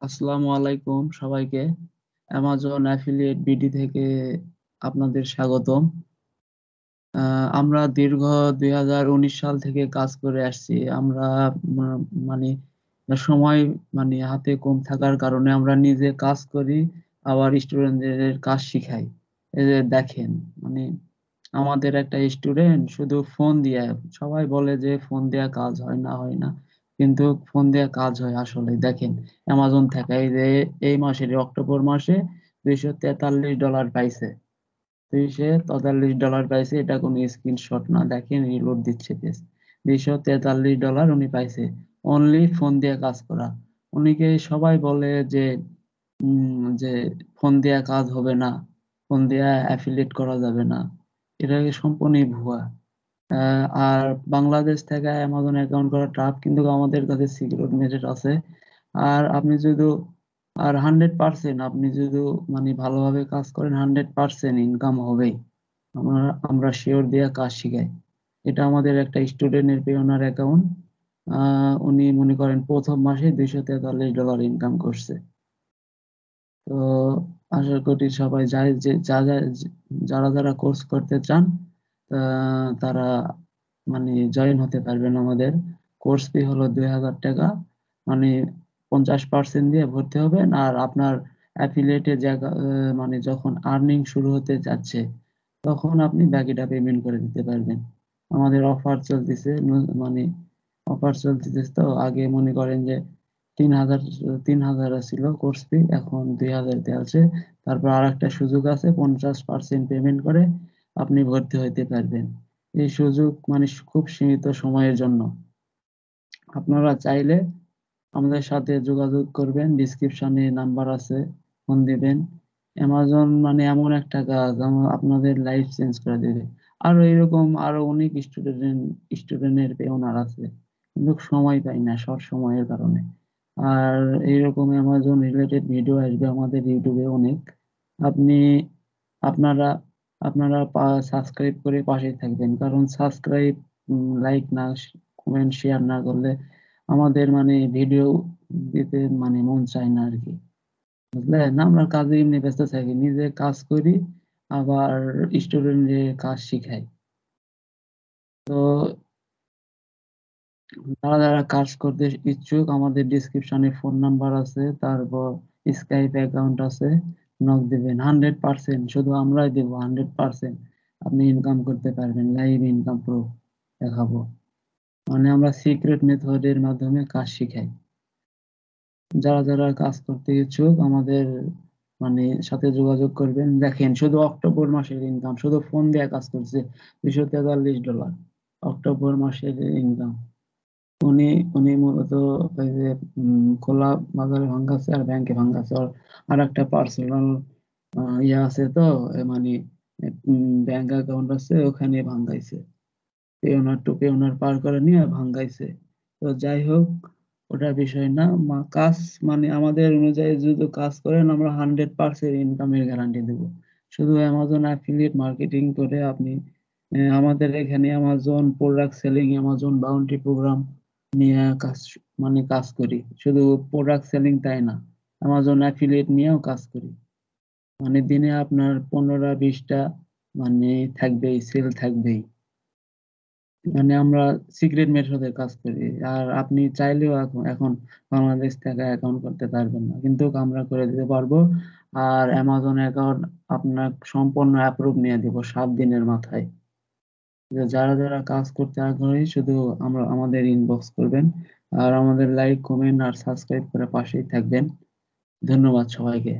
আসসালামু আলাইকুম সবাইকে। অ্যামাজন অ্যাফিলিয়েট বিডি থেকে আপনাদের স্বাগতম। আমরা দীর্ঘ 2019 সাল থেকে কাজ করে আসছি। আমরা মানে সময় হাতে কম থাকার কারণে আমরা নিজে কাজ করি, আবার স্টুডেন্টদের কাজ শিখাই। এই যে দেখেন, মানে আমাদের একটা স্টুডেন্ট শুধু ফোন দিয়ে, সবাই বলে যে ফোন দেয়া কাজ হয় না, কিন্তু ফোন দেয়া কাজ হয় আসলে। দেখেন, অ্যামাজন থেকে এই যে এই মাসের অক্টোবর মাসে $243 পাইছে। $243 পাইছে, এটা কোনো স্ক্রিনশট না, দেখেন রিলোড দিচ্ছে পেজ। $243 উনি পাইছে, অনলি ফোন দিয়ে কাজ করা। উনিকে সবাই বলে যে ফোন দেয়া কাজ হবে না, ফোন দেয়া অ্যাফিলিয়েট করা যাবে না। এটা সম্পূর্ণই ভুয়া। আর বাংলাদেশ থেকে অ্যামাজন অ্যাকাউন্ট করা টাফ, কিন্তু আমাদের কাছে সিকিউর মেথড আছে। আর আপনি যদি 100% আপনি যদি ভালোভাবে কাজ করেন, 100% ইনকাম হবেই। আমরা শিওর দিয়ে কাজ শিখাই। এটা আমাদের একটা স্টুডেন্টের পেওনার অ্যাকাউন্ট। উনি মনে করেন প্রথম মাসে $243 ইনকাম করছে। তো আশা করি সবাই যায় যে যারা যারা কোর্স করতে চান, তারা জয়েন হতে পারবেন। আমাদের কোর্স ফি হলো $2000। মানে 50% দিয়ে ভর্তি হবেন, আর আপনার অ্যাফিলিয়েটে জায়গা যখন আর্নিং শুরু হতে যাচ্ছে, তখন আপনি বাকিটা পেমেন্ট করে দিতে পারবেন। আমাদের অফার চলতেছে, অফার চলতেছে। তো আগে মনে করেন যে 3000 3000 ছিল কোর্স ফি, এখন 2000 দেওয়া আছে। তারপর আর একটা সুযোগ আছে, 50% পেমেন্ট করে আপনি ভর্তি হইতে পারবেন। এই সুযোগ খুব সীমিত সময়ের জন্য। আপনারা চাইলে আমাদের সাথে যোগাযোগ করবেন, ডিসক্রিপশনে নাম্বার আছে, ফোন দিবেন। অ্যামাজন এমন একটা কাজ, আপনাদের লাইফ চেঞ্জ করে দেবে। আরো এরকম আরো অনেক স্টুডেন্টের পেওনার আছে, কিন্তু সময় পাই না সব সময়ের কারণে। আর এইরকম অ্যামাজন রিলেটেড ভিডিও আসবে আমাদের ইউটিউবে অনেক। আপনি আপনারা আপনারা সাবস্ক্রাইব করে পাশে থাকবেন, কারণ সাবস্ক্রাইব, লাইক না, কমেন্ট, শেয়ার না করলে আমাদের ভিডিও দিতে মন চায় না আর কি। বুঝলেন, আমরা কাজে এমনি ব্যস্ত থাকি, নিজে কাজ করি, আবার স্টুডেন্টদের কাজ শিখাই। তো যারা যারা কাজ করতে ইচ্ছুক, আমাদের ডিসক্রিপশনে ফোন নাম্বার আছে, তারপর স্কাইপ অ্যাকাউন্ট আছে, নক দিবেন। 100% শুধু আমরাই দেবো, 100% আপনি ইনকাম করতে পারবেন, লাইভ ইনকাম প্রুফ দেখাবো। আমরা সিক্রেট মেথডের মাধ্যমে কাজ শিখাই। যারা যারা কাজ করতে ইচ্ছুক আমাদের সাথে যোগাযোগ করবেন। দেখেন, শুধু অক্টোবর মাসের ইনকাম, শুধু ফোন দিয়ে কাজ করছে, $243। অক্টোবর মাসের ইনকাম। উনি উনি মূলত ওই যে খোলা বাজারে ভাঙ্গাচ্ছে আর ব্যাংকে ভাঙ্গাচ্ছে। আর একটা পার্সোনাল ইয়ে আছে, তো ব্যাংক অ্যাকাউন্ট আছে, ওখানে ভাঙ্গাইছে। পেওনার টু পেওনার পার করে নিয়ে ভাঙ্গাইছে। তো যাই হোক, ওটা বিষয় না। কাজ আমাদের অনুযায়ী যদি কাজ করেন, আমরা 100% ইনকামের গ্যারান্টি দেবো। শুধু অ্যামাজন অ্যাফিলিয়েট মার্কেটিং করে আপনি আমাদের এখানে Amazon product selling, Amazon bounty program নিয়ে কাজ কাজ করি। শুধু প্রোডাক্ট সেলিং তাই না, অ্যামাজন অ্যাফিলিয়েট নিয়েও কাজ করি। দিনে আপনার 15-20টা থাকবেই, সেল থাকবেই। আমরা সিক্রেট মেথডে কাজ করি। আর আপনি চাইলেও এখন বাংলাদেশ থেকে অ্যাকাউন্ট করতে পারবেন না, কিন্তু আমরা করে দিতে পারবো। আর অ্যামাজন অ্যাকাউন্ট আপনার সম্পূর্ণ অ্যাপ্রুভ নিয়ে দিব 7 দিনের মাথায়। যারা যারা কাজ করতে আগ্রহী, শুধু আমাদের ইনবক্স করবেন, আর আমাদের লাইক, কমেন্ট আর সাবস্ক্রাইব করে পাশেই থাকবেন। ধন্যবাদ সবাইকে।